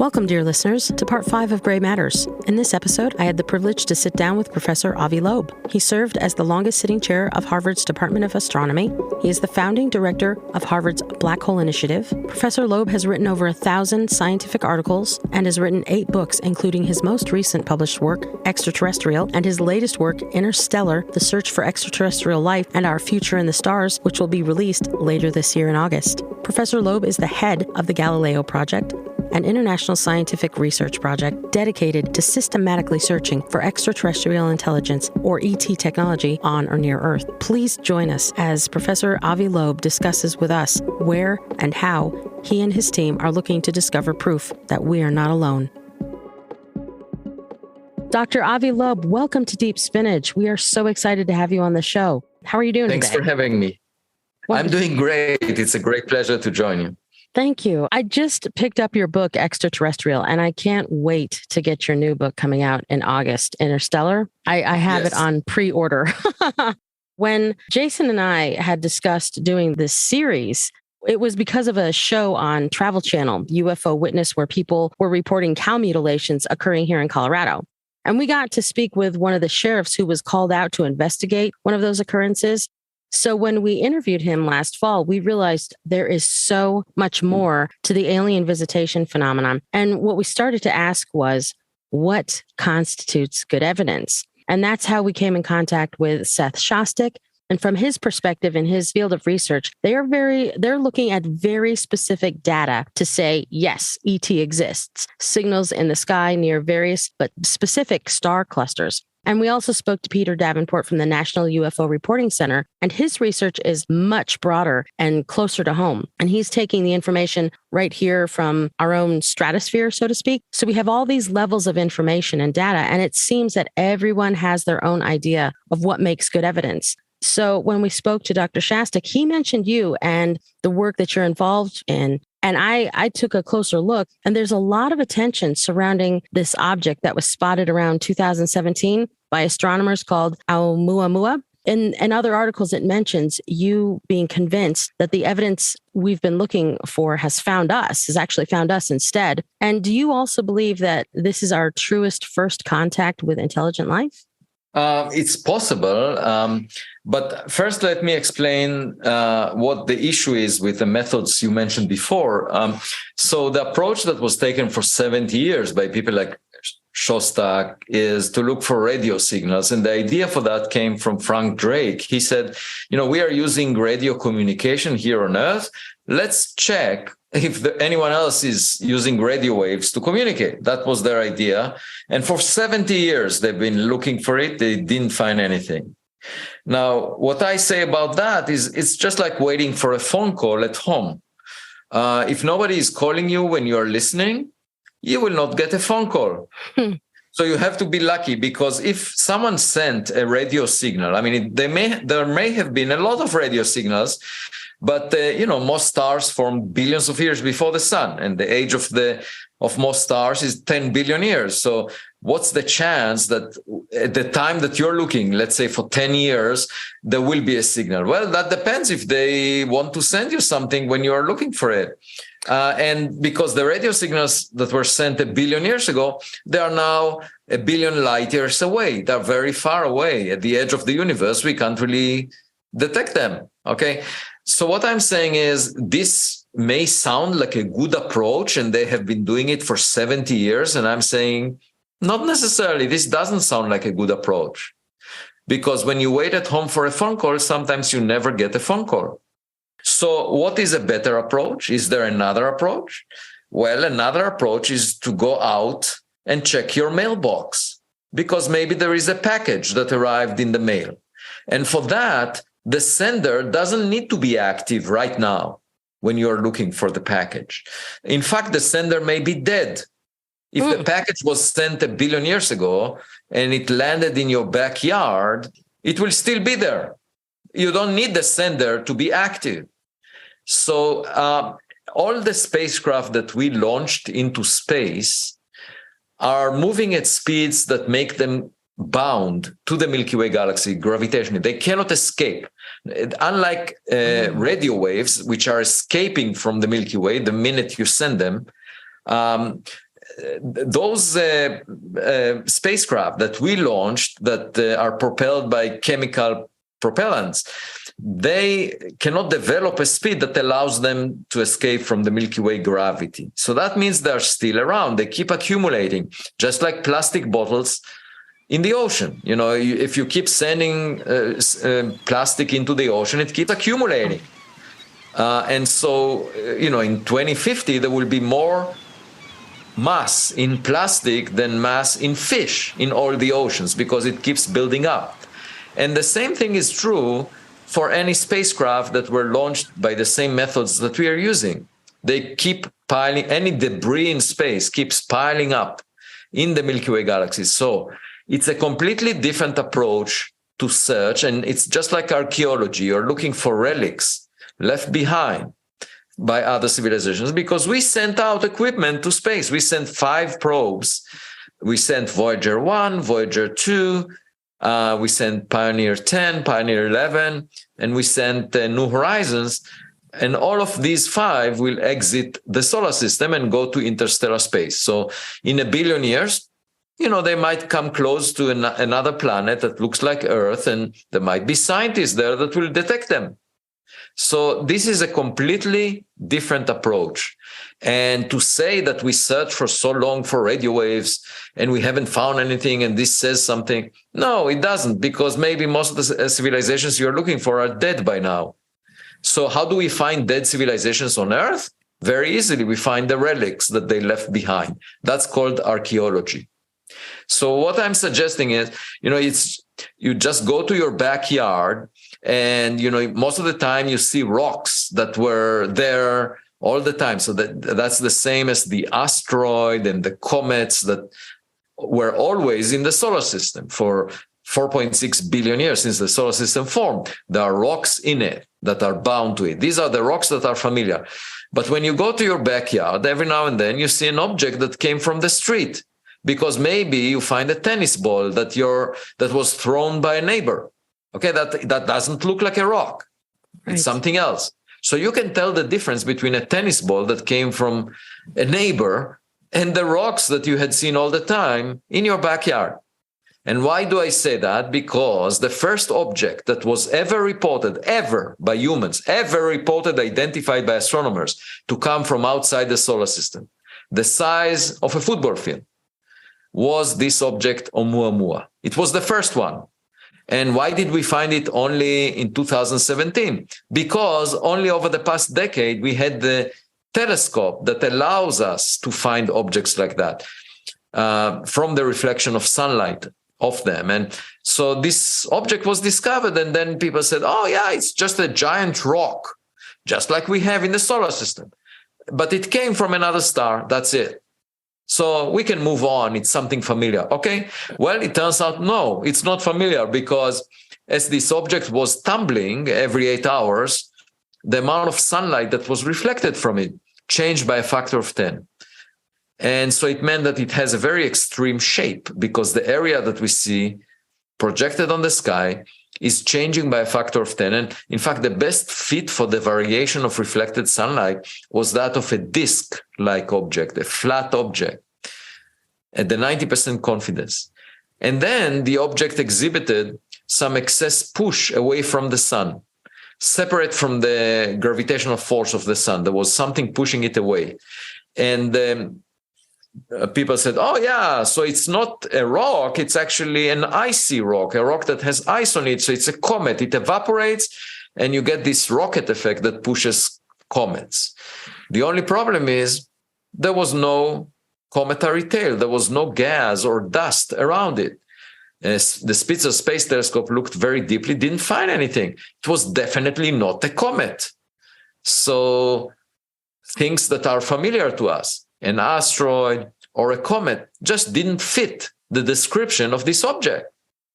Welcome, dear listeners, to Part 5 of Gray Matters. In this episode, I had the privilege to sit down with Professor Avi Loeb. He served as the longest-sitting chair of Harvard's Department of Astronomy. He is the founding director of Harvard's Black Hole Initiative. Professor Loeb has written over 1,000 scientific articles and has written 8 books, including his most recent published work, Extraterrestrial, and his latest work, Interstellar, The Search for Extraterrestrial Life and Our Future in the Stars, which will be released later this year in August. Professor Loeb is the head of the Galileo Project, an international scientific research project dedicated to systematically searching for extraterrestrial intelligence, or ET technology, on or near Earth. Please join us as Professor Avi Loeb discusses with us where and how he and his team are looking to discover proof that we are not alone. Dr. Avi Loeb, welcome to Deep Spinach. We are so excited to have you on the show. How are you doing today? Thanks for having me. I'm doing great. It's a great pleasure to join you. Thank you. I just picked up your book, Extraterrestrial, and I can't wait to get your new book coming out in August, Interstellar. I have it on pre-order. When Jason and I had discussed doing this series, it was because of a show on Travel Channel, UFO Witness, where people were reporting cow mutilations occurring here in Colorado. And we got to speak with one of the sheriffs who was called out to investigate one of those occurrences. So when we interviewed him last fall, we realized there is so much more to the alien visitation phenomenon. And what we started to ask was, what constitutes good evidence? And that's how we came in contact with Seth Shostak. And from his perspective in his field of research, they're looking at very specific data to say, yes, ET exists, signals in the sky near various but specific star clusters. And we also spoke to Peter Davenport from the National UFO Reporting Center, and his research is much broader and closer to home. And he's taking the information right here from our own stratosphere, so to speak. So we have all these levels of information and data, and it seems that everyone has their own idea of what makes good evidence. So when we spoke to Dr. Shostak, he mentioned you and the work that you're involved in. And I took a closer look, and there's a lot of attention surrounding this object that was spotted around 2017 by astronomers called Oumuamua. In other articles, it mentions you being convinced that the evidence we've been looking for has actually found us instead. And do you also believe that this is our truest first contact with intelligent life? It's possible. But first, let me explain what the issue is with the methods you mentioned before. So the approach that was taken for 70 years by people like Shostak is to look for radio signals. And the idea for that came from Frank Drake. He said, we are using radio communication here on Earth. Let's check if anyone else is using radio waves to communicate. That was their idea. And for 70 years, they've been looking for it. They didn't find anything. Now, what I say about that is it's just like waiting for a phone call at home. If nobody is calling you when you're listening, you will not get a phone call. So you have to be lucky, because if someone sent a radio signal, there may have been a lot of radio signals, but most stars formed billions of years before the sun, and the age of most stars is 10 billion years. So what's the chance that at the time that you're looking, let's say for 10 years, there will be a signal? Well, that depends if they want to send you something when you are looking for it. And because the radio signals that were sent 1 billion years ago, they are now 1 billion light years away. They're very far away at the edge of the universe. We can't really detect them. Okay. So what I'm saying is this may sound like a good approach, and they have been doing it for 70 years. And I'm saying, not necessarily. This doesn't sound like a good approach, because when you wait at home for a phone call, sometimes you never get a phone call. So what is a better approach? Is there another approach? Well, another approach is to go out and check your mailbox, because maybe there is a package that arrived in the mail. And for that, the sender doesn't need to be active right now when you're looking for the package. In fact, the sender may be dead. If the package was sent 1 billion years ago and it landed in your backyard, it will still be there. You don't need the sender to be active. So all the spacecraft that we launched into space are moving at speeds that make them bound to the Milky Way galaxy gravitationally. They cannot escape. Unlike radio waves, which are escaping from the Milky Way the minute you send them, those spacecraft that we launched that are propelled by chemical propellants, they cannot develop a speed that allows them to escape from the Milky Way gravity. So that means they're still around. They keep accumulating, just like plastic bottles in the ocean. You know, if you keep sending plastic into the ocean, it keeps accumulating. And so, you know, in 2050, there will be more mass in plastic than mass in fish in all the oceans, because it keeps building up. And the same thing is true for any spacecraft that were launched by the same methods that we are using. They keep piling, any debris in space keeps piling up in the Milky Way galaxy. So it's a completely different approach to search. And it's just like archaeology. You're looking for relics left behind by other civilizations, because we sent out equipment to space. We sent 5 probes. We sent Voyager 1, Voyager 2, we sent Pioneer 10, Pioneer 11, and we sent New Horizons. And all of these 5 will exit the solar system and go to interstellar space. So in 1 billion years, you know, they might come close to another planet that looks like Earth, and there might be scientists there that will detect them. So this is a completely different approach. And to say that we searched for so long for radio waves and we haven't found anything and this says something, no, it doesn't, because maybe most of the civilizations you're looking for are dead by now. So how do we find dead civilizations on Earth? Very easily, we find the relics that they left behind. That's called archaeology. So what I'm suggesting is, you know, you just go to your backyard, and, you know, most of the time you see rocks that were there all the time. So that's the same as the asteroid and the comets that were always in the solar system for 4.6 billion years since the solar system formed. There are rocks in it that are bound to it. These are the rocks that are familiar. But when you go to your backyard, every now and then you see an object that came from the street, because maybe you find a tennis ball that was thrown by a neighbor. Okay, that doesn't look like a rock. Right. It's something else. So you can tell the difference between a tennis ball that came from a neighbor and the rocks that you had seen all the time in your backyard. And why do I say that? Because the first object that was ever reported, by humans, identified by astronomers to come from outside the solar system, the size of a football field, was this object Oumuamua. It was the first one. And why did we find it only in 2017? Because only over the past decade, we had the telescope that allows us to find objects like that from the reflection of sunlight of them. And so this object was discovered, and then people said, oh yeah, it's just a giant rock, just like we have in the solar system. But it came from another star, that's it. So we can move on. It's something familiar. Okay. Well, it turns out, no, it's not familiar, because as this object was tumbling every 8 hours, the amount of sunlight that was reflected from it changed by a factor of 10. And so it meant that it has a very extreme shape, because the area that we see projected on the sky is changing by a factor of 10. And in fact, the best fit for the variation of reflected sunlight was that of a disk-like object, a flat object, at the 90% confidence. And then the object exhibited some excess push away from the sun, separate from the gravitational force of the sun. There was something pushing it away. And people said, oh yeah, so it's not a rock, it's actually an icy rock, a rock that has ice on it. So it's a comet, it evaporates, and you get this rocket effect that pushes comets. The only problem is there was no cometary tail, there was no gas or dust around it. As the Spitzer Space Telescope looked very deeply, didn't find anything. It was definitely not a comet. So things that are familiar to us, an asteroid or a comet, just didn't fit the description of this object.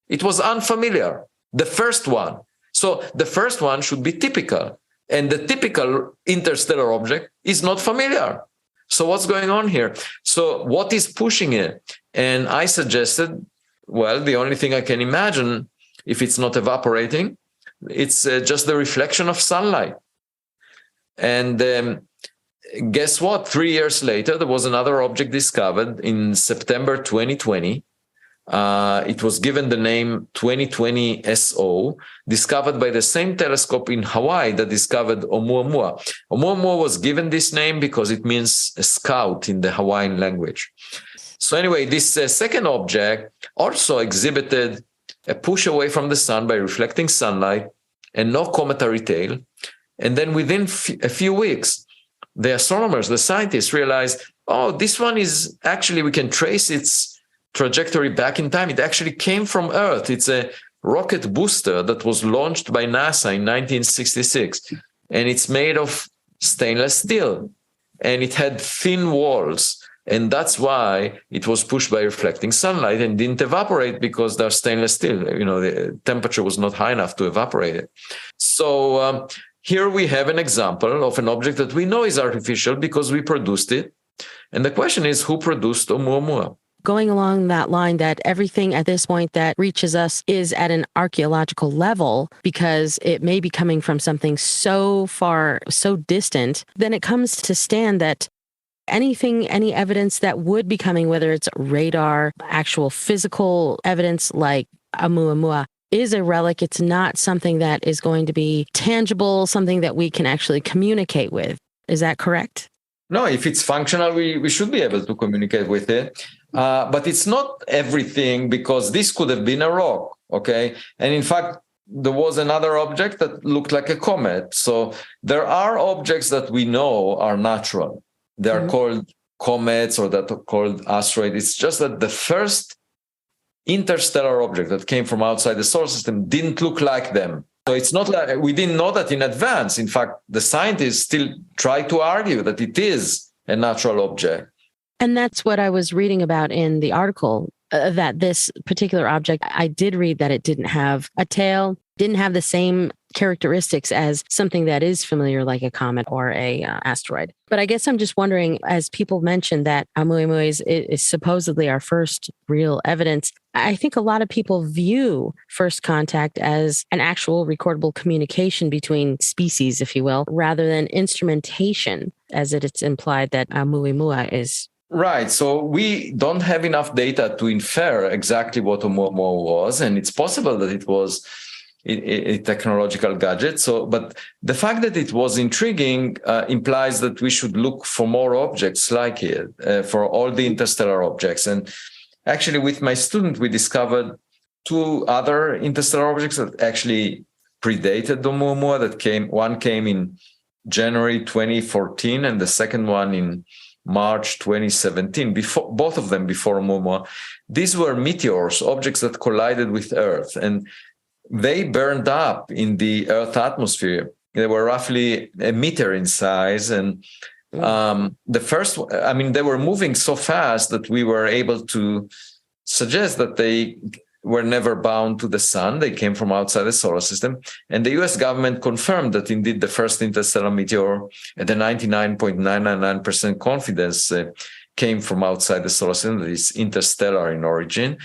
It was unfamiliar, the first one. So the first one should be typical, and the typical interstellar object is not familiar. So what's going on here? So what is pushing it? And I suggested, well, the only thing I can imagine, if it's not evaporating, it's just the reflection of sunlight. And guess what? 3 years later, there was another object discovered in September 2020. It was given the name 2020 SO, discovered by the same telescope in Hawaii that discovered Oumuamua. Oumuamua was given this name because it means a scout in the Hawaiian language. So anyway, this second object also exhibited a push away from the sun by reflecting sunlight and no cometary tail. And then within a few weeks, the astronomers, the scientists realized, oh, this one is actually, we can trace its trajectory back in time. It actually came from Earth. It's a rocket booster that was launched by NASA in 1966. And it's made of stainless steel. And it had thin walls. And that's why it was pushed by reflecting sunlight and didn't evaporate, because they're stainless steel. The temperature was not high enough to evaporate it. So here we have an example of an object that we know is artificial because we produced it. And the question is, who produced Oumuamua? Going along that line, that everything at this point that reaches us is at an archaeological level because it may be coming from something so far, so distant, then it comes to stand that any evidence that would be coming, whether it's radar, actual physical evidence like Oumuamua, is a relic. It's not something that is going to be tangible, something that we can actually communicate with. Is that correct? No, if it's functional, we should be able to communicate with it. But it's not everything, because this could have been a rock, okay? And in fact, there was another object that looked like a comet. So there are objects that we know are natural. They are called comets, or that are called asteroids. It's just that the first interstellar object that came from outside the solar system didn't look like them. So it's not like we didn't know that in advance. In fact, the scientists still try to argue that it is a natural object. And that's what I was reading about in the article, that this particular object, I did read that it didn't have a tail, didn't have the same characteristics as something that is familiar like a comet or a asteroid. But I guess I'm just wondering, as people mentioned that Oumuamua is supposedly our first real evidence, I think a lot of people view first contact as an actual recordable communication between species, if you will, rather than instrumentation, as it's implied that Oumuamua is. Right. So we don't have enough data to infer exactly what Oumuamua was, and it's possible that it was a technological gadget. But the fact that it was intriguing implies that we should look for more objects like it, for all the interstellar objects. And actually, with my student, we discovered 2 other interstellar objects that actually predated Oumuamua. One came in January 2014, and the second one in March 2017, both of them before Oumuamua. These were meteors, objects that collided with Earth, and they burned up in the Earth atmosphere. They were roughly a meter in size, and the first, they were moving so fast that we were able to suggest that they were never bound to the sun. They came from outside the solar system. And the US government confirmed that indeed the first interstellar meteor at a 99.999% confidence came from outside the solar system, that is interstellar in origin.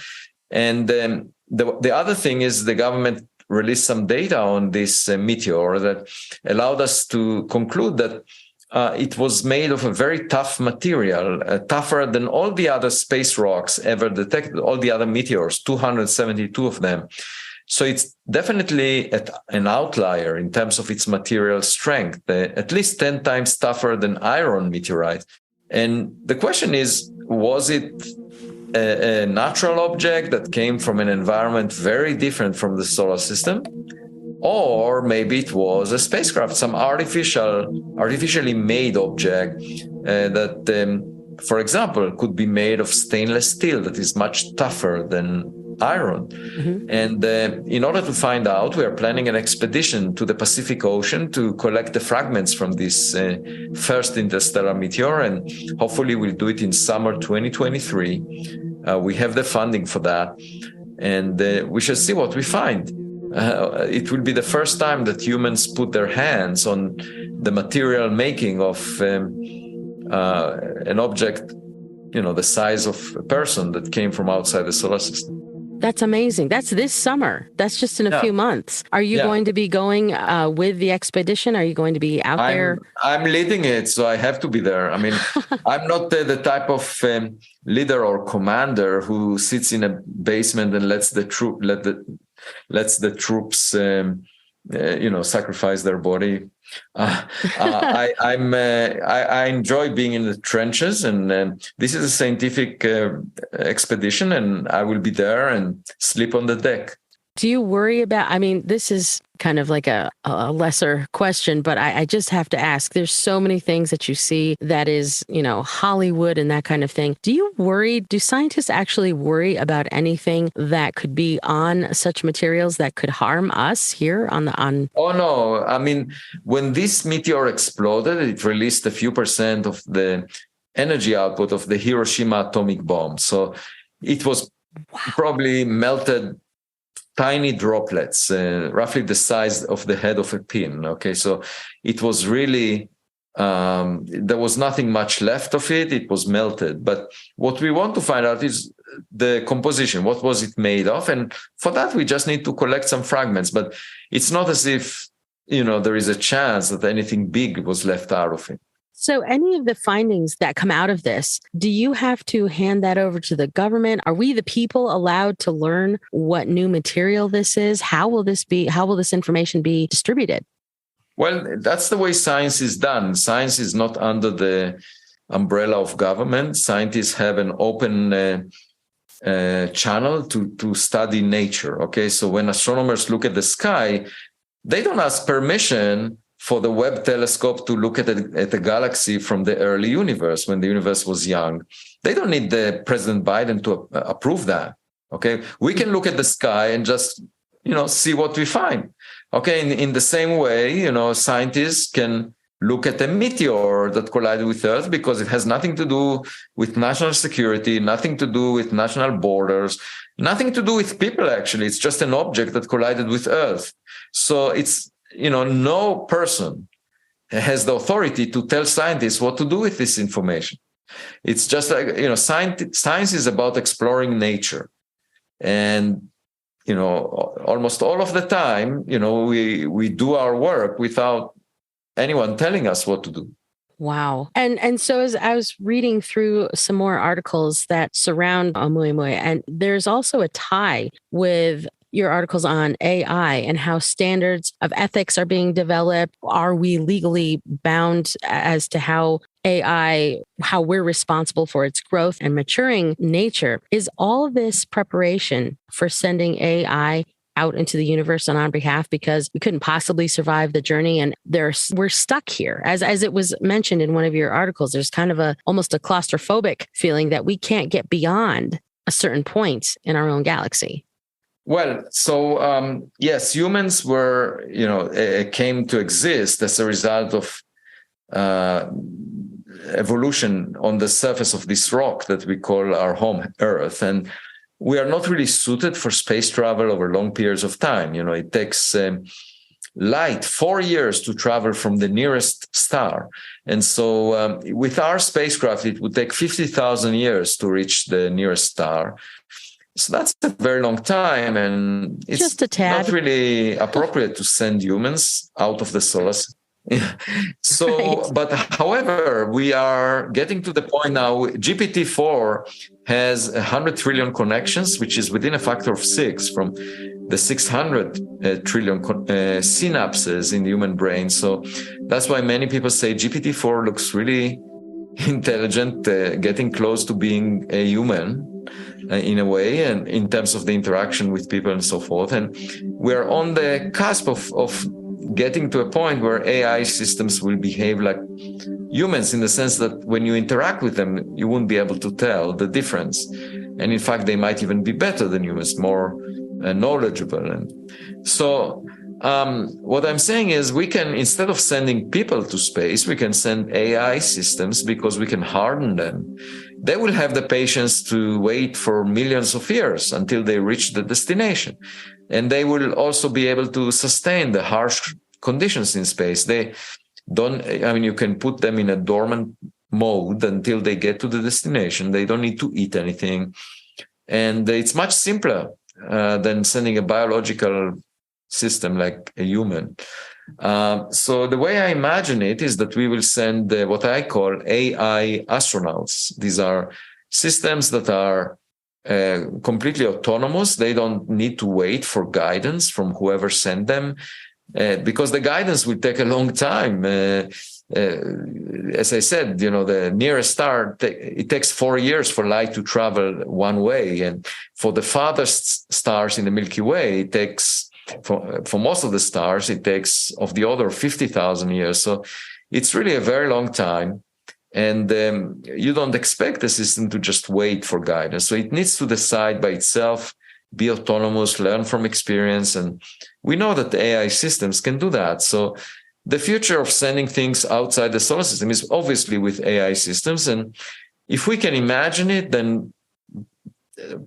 And the other thing is the government released some data on this meteor that allowed us to conclude that it was made of a very tough material, tougher than all the other space rocks ever detected, all the other meteors, 272 of them. So it's definitely an outlier in terms of its material strength, at least 10 times tougher than iron meteorite. And the question is, was it a natural object that came from an environment very different from the solar system? Or maybe it was a spacecraft, some artificially made object that, for example, could be made of stainless steel that is much tougher than iron. Mm-hmm. And in order to find out, we are planning an expedition to the Pacific Ocean to collect the fragments from this first interstellar meteor, and hopefully we'll do it in summer 2023. We have the funding for that, and we shall see what we find. It will be the first time that humans put their hands on the material making of an object, the size of a person that came from outside the solar system. That's amazing. That's this summer. That's just in a few months. Are you going to be going with the expedition? Are you going to be out there? I'm leading it, so I have to be there. I mean, I'm not the type of leader or commander who sits in a basement and lets the troops sacrifice their body. I enjoy being in the trenches, and this is a scientific expedition, and I will be there and sleep on the deck. Do you worry about, I mean, this is kind of like a lesser question, but I just have to ask, there's so many things that you see that is, Hollywood and that kind of thing. Do scientists actually worry about anything that could be on such materials that could harm us here on? Oh, no. I mean, when this meteor exploded, it released a few percent of the energy output of the Hiroshima atomic bomb. So it was probably melted tiny droplets, roughly the size of the head of a pin. Okay, so it was really, there was nothing much left of it. It was melted. But what we want to find out is the composition. What was it made of? And for that, we just need to collect some fragments. But it's not as if, there is a chance that anything big was left out of it. So any of the findings that come out of this, do you have to hand that over to the government? Are we the people allowed to learn what new material this is? How will this information be distributed? Well, that's the way science is done. Science is not under the umbrella of government. Scientists have an open channel to study nature. Okay, so when astronomers look at the sky, they don't ask permission for the Webb telescope to look at a galaxy from the early universe, when the universe was young. They don't need the President Biden to approve that. Okay, we can look at the sky and just, see what we find. Okay, in the same way, scientists can look at a meteor that collided with Earth because it has nothing to do with national security, nothing to do with national borders, nothing to do with people, actually. It's just an object that collided with Earth. So it's, no person has the authority to tell scientists what to do with this information. It's just like, science is about exploring nature. And, almost all of the time, we do our work without anyone telling us what to do. Wow. And so as I was reading through some more articles that surround Oumuamua, and there's also a tie with your articles on AI and how standards of ethics are being developed. Are we legally bound as to how we're responsible for its growth and maturing nature? Is all this preparation for sending AI out into the universe on our behalf because we couldn't possibly survive the journey and we're stuck here? As it was mentioned in one of your articles, there's kind of almost a claustrophobic feeling that we can't get beyond a certain point in our own galaxy. Well, so yes, humans were, came to exist as a result of evolution on the surface of this rock that we call our home Earth. And we are not really suited for space travel over long periods of time. It takes light 4 years to travel from the nearest star. And so with our spacecraft, it would take 50,000 years to reach the nearest star. So that's a very long time, and it's just a tad. Not really appropriate to send humans out of the solar system. So, right. But however, we are getting to the point now, GPT-4 has 100 trillion connections, which is within a factor of 6 from the 600 trillion synapses in the human brain. So that's why many people say GPT-4 looks really intelligent, getting close to being a human in a way, and in terms of the interaction with people and so forth. And we're on the cusp of getting to a point where AI systems will behave like humans, in the sense that when you interact with them, you won't be able to tell the difference. And in fact, they might even be better than humans, more knowledgeable. And so what I'm saying is we can, instead of sending people to space, we can send AI systems because we can harden them. They will have the patience to wait for millions of years until they reach the destination. And they will also be able to sustain the harsh conditions in space. You can put them in a dormant mode until they get to the destination. They don't need to eat anything. And it's much simpler than sending a biological system like a human. So the way I imagine it is that we will send what I call AI astronauts. These are systems that are completely autonomous. They don't need to wait for guidance from whoever sent them, because the guidance will take a long time. As I said, the nearest star, it takes 4 years for light to travel one way. And for the farthest stars in the Milky Way, it takes, for most of the stars, it takes of the order of 50,000 years. So it's really a very long time. And you don't expect the system to just wait for guidance. So it needs to decide by itself, be autonomous, learn from experience. And we know that the AI systems can do that. So the future of sending things outside the solar system is obviously with AI systems. And if we can imagine it, then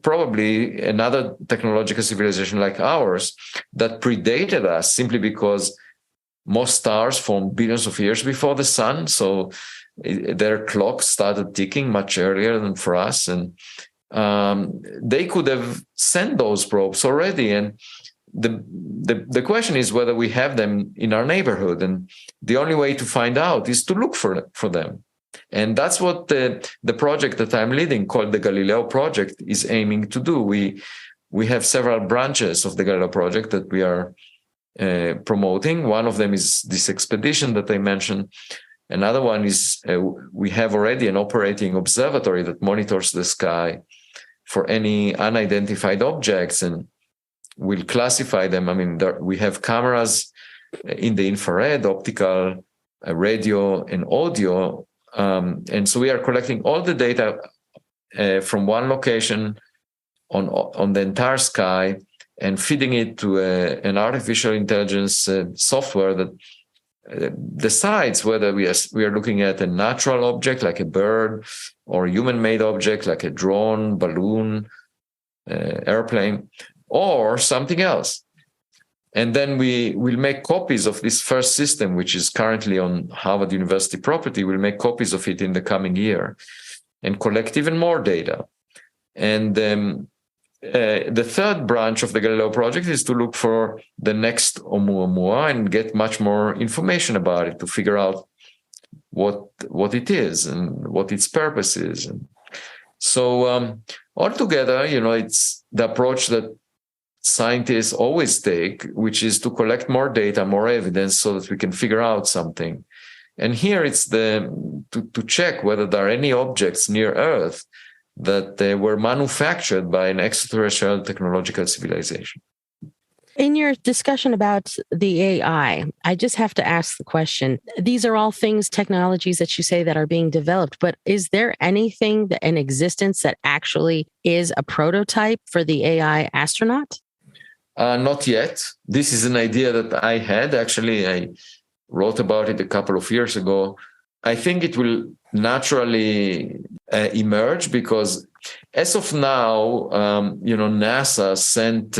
probably another technological civilization like ours that predated us simply because most stars formed billions of years before the sun. So their clock started ticking much earlier than for us. And they could have sent those probes already. And the question is whether we have them in our neighborhood. And the only way to find out is to look for them. And that's what the project that I'm leading, called the Galileo Project, is aiming to do. We have several branches of the Galileo Project that we are promoting. One of them is this expedition that I mentioned. Another one is we have already an operating observatory that monitors the sky for any unidentified objects and will classify them. I mean, we have cameras in the infrared, optical, radio, and audio. And so we are collecting all the data from one location on the entire sky and feeding it to an artificial intelligence software that decides whether we are looking at a natural object like a bird or a human-made object like a drone, balloon, airplane, or something else. And then we will make copies of this first system, which is currently on Harvard University property. We'll make copies of it in the coming year and collect even more data. And the third branch of the Galileo project is to look for the next Oumuamua and get much more information about it to figure out what it is and what its purpose is. And so altogether, it's the approach that scientists always take, which is to collect more data, more evidence, so that we can figure out something. And here it's to check whether there are any objects near Earth that they were manufactured by an extraterrestrial technological civilization. In your discussion about the AI, I just have to ask the question, these are all things, technologies that you say that are being developed, but is there anything in existence that actually is a prototype for the AI astronaut? Not yet. This is an idea that I had. Actually, I wrote about it a couple of years ago. I think it will naturally emerge because as of now, NASA sent,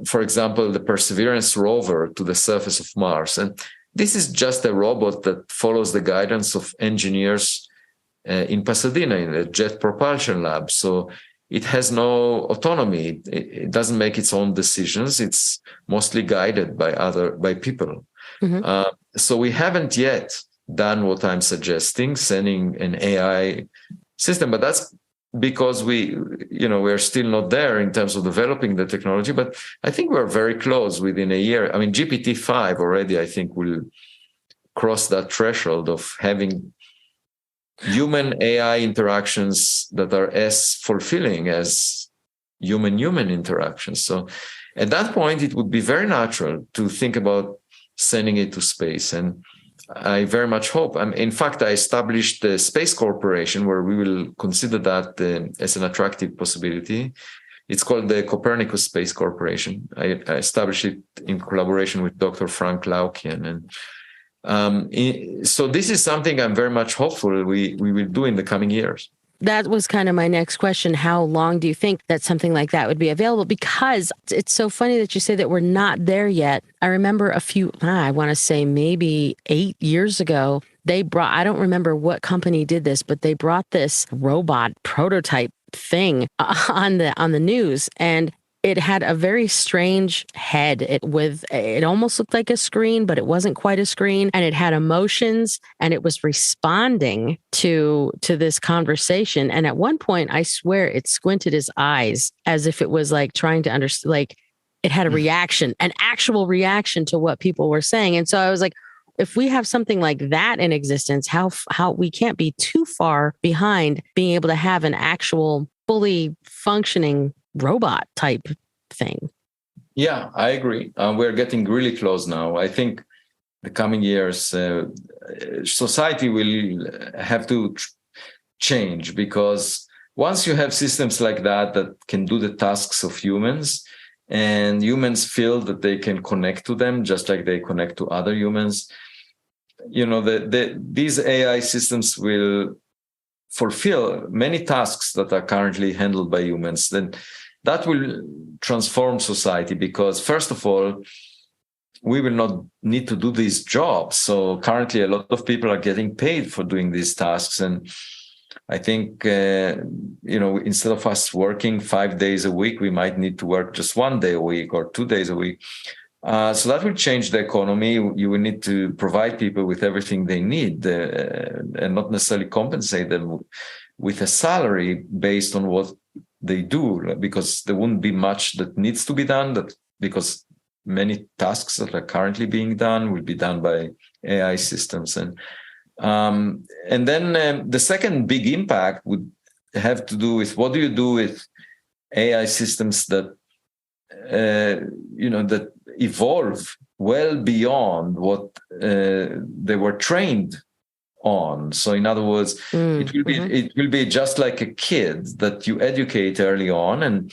for example, the Perseverance rover to the surface of Mars. And this is just a robot that follows the guidance of engineers in Pasadena in the Jet Propulsion Lab. So it has no autonomy. It doesn't make its own decisions. It's mostly guided by people. Mm-hmm. So we haven't yet done what I'm suggesting, sending an AI system, but that's because we're still not there in terms of developing the technology. But I think we're very close within a year. I mean, GPT-5 already, I think, will cross that threshold of having human AI interactions that are as fulfilling as human-human interactions. So at that point, it would be very natural to think about sending it to space. And I very much hope. In fact, I established the Space Corporation where we will consider that as an attractive possibility. It's called the Copernicus Space Corporation. I established it in collaboration with Dr. Frank Laukian. And so this is something I'm very much hopeful we will do in the coming years. That was kind of my next question. How long do you think that something like that would be available? Because it's so funny that you say that we're not there yet. I remember I want to say maybe 8 years ago, I don't remember what company did this, but they brought this robot prototype thing on the news. And it had a very strange head. It almost looked like a screen, but it wasn't quite a screen. And it had emotions, and it was responding to this conversation. And at one point, I swear it squinted its eyes as if it was like trying to understand, like it had a reaction, an actual reaction to what people were saying. And so I was like, if we have something like that in existence, how we can't be too far behind being able to have an actual fully functioning robot type thing. Yeah, I agree. We're getting really close now. I think the coming years, society will have to change, because once you have systems like that can do the tasks of humans, and humans feel that they can connect to them just like they connect to other humans, these AI systems will fulfill many tasks that are currently handled by humans. Then that will transform society, because first of all, we will not need to do these jobs. So currently a lot of people are getting paid for doing these tasks. And I think, instead of us working 5 days a week, we might need to work just 1 day a week or 2 days a week. So that will change the economy. You will need to provide people with everything they need, and not necessarily compensate them with a salary based on what they do, because there wouldn't be much that needs to be done, because many tasks that are currently being done will be done by AI systems. And then the second big impact would have to do with, what do you do with AI systems that that evolve well beyond what they were trained on. So in other words, it will be just like a kid that you educate early on, and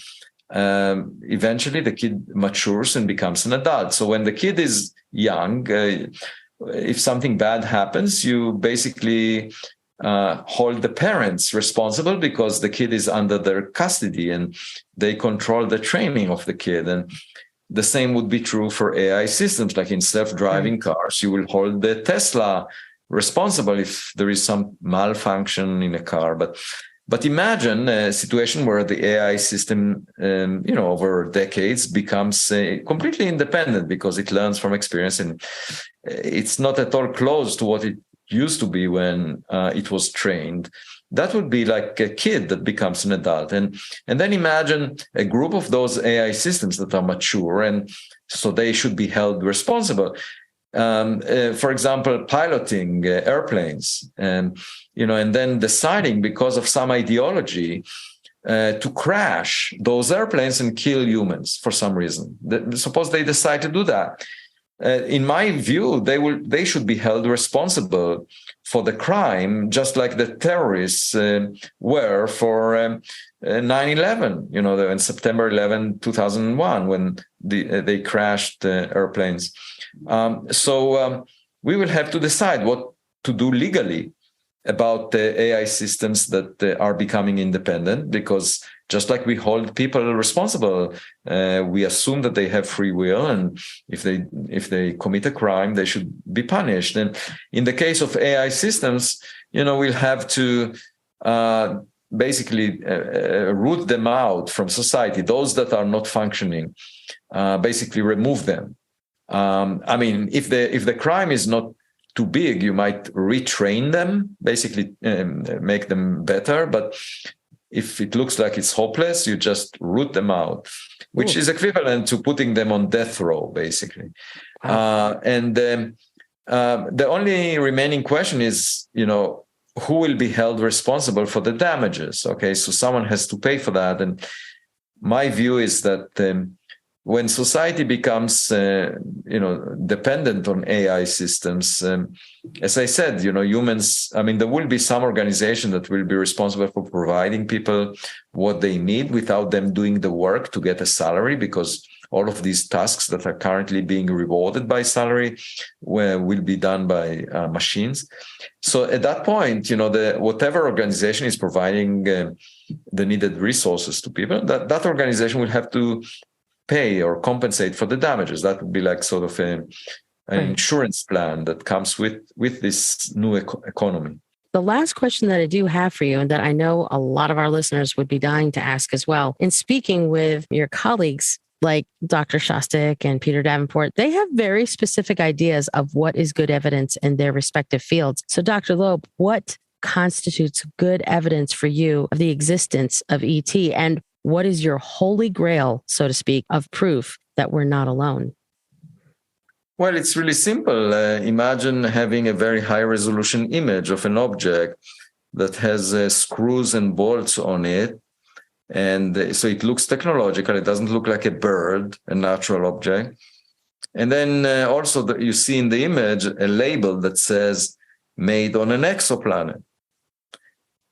eventually the kid matures and becomes an adult. So when the kid is young, if something bad happens, you basically hold the parents responsible, because the kid is under their custody and they control the training of the kid. And the same would be true for AI systems. Like in self-driving cars, you will hold the Tesla responsible if there is some malfunction in a car. But imagine a situation where the AI system, over decades becomes completely independent, because it learns from experience, and it's not at all close to what it used to be when it was trained. That would be like a kid that becomes an adult. And then imagine a group of those AI systems that are mature, and so they should be held responsible. For example, piloting airplanes, and then deciding, because of some ideology, to crash those airplanes and kill humans for some reason. Suppose they decide to do that. In my view, they should be held responsible for the crime, just like the terrorists were for 9/11. In September 11, 2001, when they crashed airplanes. So we will have to decide what to do legally about the AI systems that are becoming independent, because just like we hold people responsible, we assume that they have free will, and if they commit a crime, they should be punished. And in the case of AI systems, we'll have to basically root them out from society. Those that are not functioning, basically remove them. If the crime is not too big, you might retrain them, basically make them better. But if it looks like it's hopeless, you just root them out, which is equivalent to putting them on death row, basically. And the only remaining question is, who will be held responsible for the damages? Okay, so someone has to pay for that. And my view is that when society becomes, dependent on AI systems, as I said, humans, there will be some organization that will be responsible for providing people what they need without them doing the work to get a salary, because all of these tasks that are currently being rewarded by salary will be done by machines. So at that point, whatever organization is providing the needed resources to people, that organization will have to pay or compensate for the damages. That would be like sort of an insurance plan that comes with this new economy. The last question that I do have for you, and that I know a lot of our listeners would be dying to ask as well, in speaking with your colleagues like Dr. Shostak and Peter Davenport, they have very specific ideas of what is good evidence in their respective fields. So, Dr. Loeb, what constitutes good evidence for you of the existence of ET? And what is your holy grail, so to speak, of proof that we're not alone? Well, it's really simple. Imagine having a very high resolution image of an object that has screws and bolts on it. And so it looks technological. It doesn't look like a bird, a natural object. And then also you see in the image a label that says made on an exoplanet.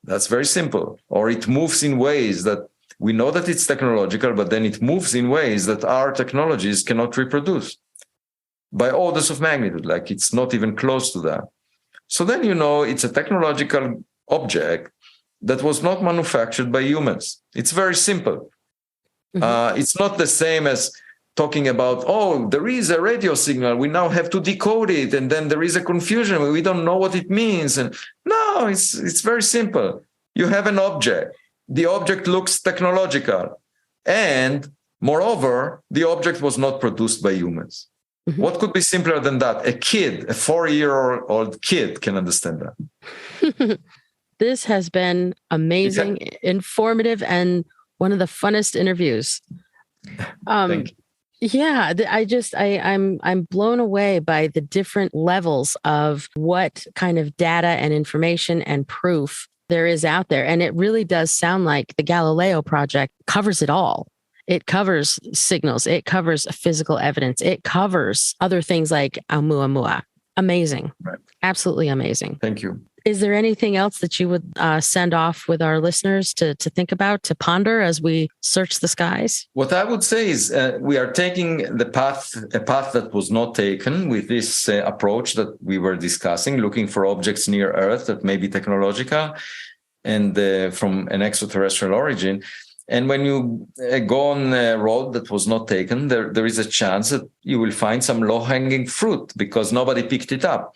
That's very simple. Or it moves in ways that we know that it's technological, but then it moves in ways that our technologies cannot reproduce by orders of magnitude, like it's not even close to that. So then you know it's a technological object that was not manufactured by humans. It's very simple. Mm-hmm. It's not the same as talking about, oh, there is a radio signal, we now have to decode it, and then there is a confusion, we don't know what it means. And no, it's very simple. You have an object. The object looks technological. And moreover, the object was not produced by humans. Mm-hmm. What could be simpler than that? A kid, a 4-year-old kid can understand that. This has been amazing, informative, and one of the funnest interviews. Thank you. Yeah, I'm blown away by the different levels of what kind of data and information and proof there is out there. And it really does sound like the Galileo project covers it all. It covers signals. It covers physical evidence. It covers other things like Oumuamua. Amazing. Right. Absolutely amazing. Thank you. Is there anything else that you would send off with our listeners to think about, to ponder as we search the skies? What I would say is we are taking a path that was not taken with this approach that we were discussing, looking for objects near Earth that may be technological and from an extraterrestrial origin. And when you go on a road that was not taken, there is a chance that you will find some low-hanging fruit because nobody picked it up.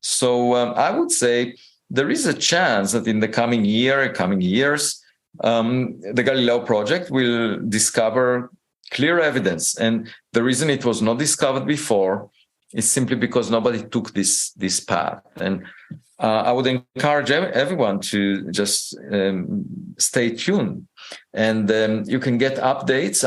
So I would say there is a chance that in the coming years, the Galileo project will discover clear evidence. And the reason it was not discovered before is simply because nobody took this path. And I would encourage everyone to just stay tuned. And you can get updates.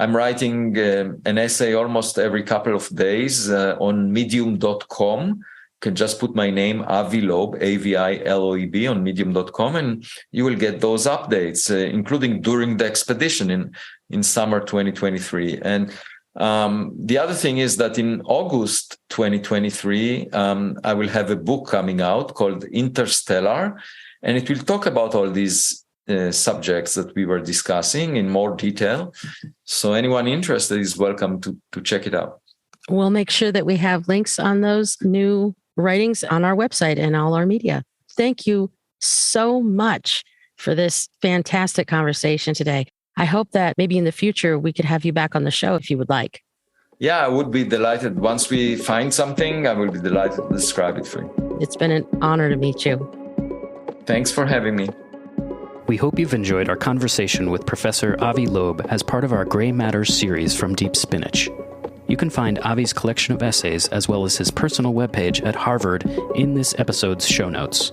I'm writing an essay almost every couple of days on medium.com. You can just put my name, Avi Loeb, Aviloeb, on medium.com, and you will get those updates, including during the expedition in summer 2023. And the other thing is that in August 2023, I will have a book coming out called Interstellar, and it will talk about all these subjects that we were discussing in more detail. So anyone interested is welcome to check it out. We'll make sure that we have links on those new writings on our website and all our media. Thank you so much for this fantastic conversation today. I hope that maybe in the future we could have you back on the show if you would like. Yeah, I would be delighted. Once we find something, I will be delighted to describe it for you. It's been an honor to meet you. Thanks for having me. We hope you've enjoyed our conversation with Professor Avi Loeb as part of our Gray Matters series from Deep Spinach. You can find Avi's collection of essays as well as his personal webpage at Harvard in this episode's show notes.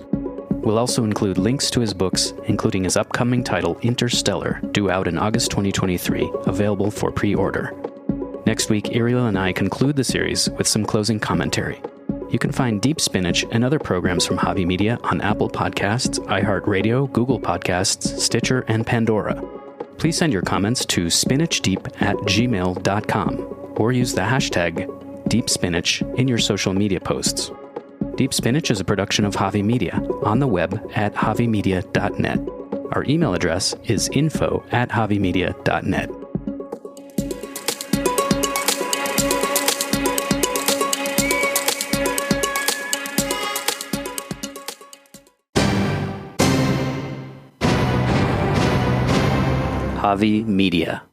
We'll also include links to his books, including his upcoming title, Interstellar, due out in August 2023, available for pre-order. Next week, Ariel and I conclude the series with some closing commentary. You can find Deep Spinach and other programs from Avi Media on Apple Podcasts, iHeartRadio, Google Podcasts, Stitcher, and Pandora. Please send your comments to spinachdeep@gmail.com or use the hashtag DeepSpinach in your social media posts. Deep Spinach is a production of Avi Media on the web at avimedia.net. Our email address is info@avimedia.net. Avi Media.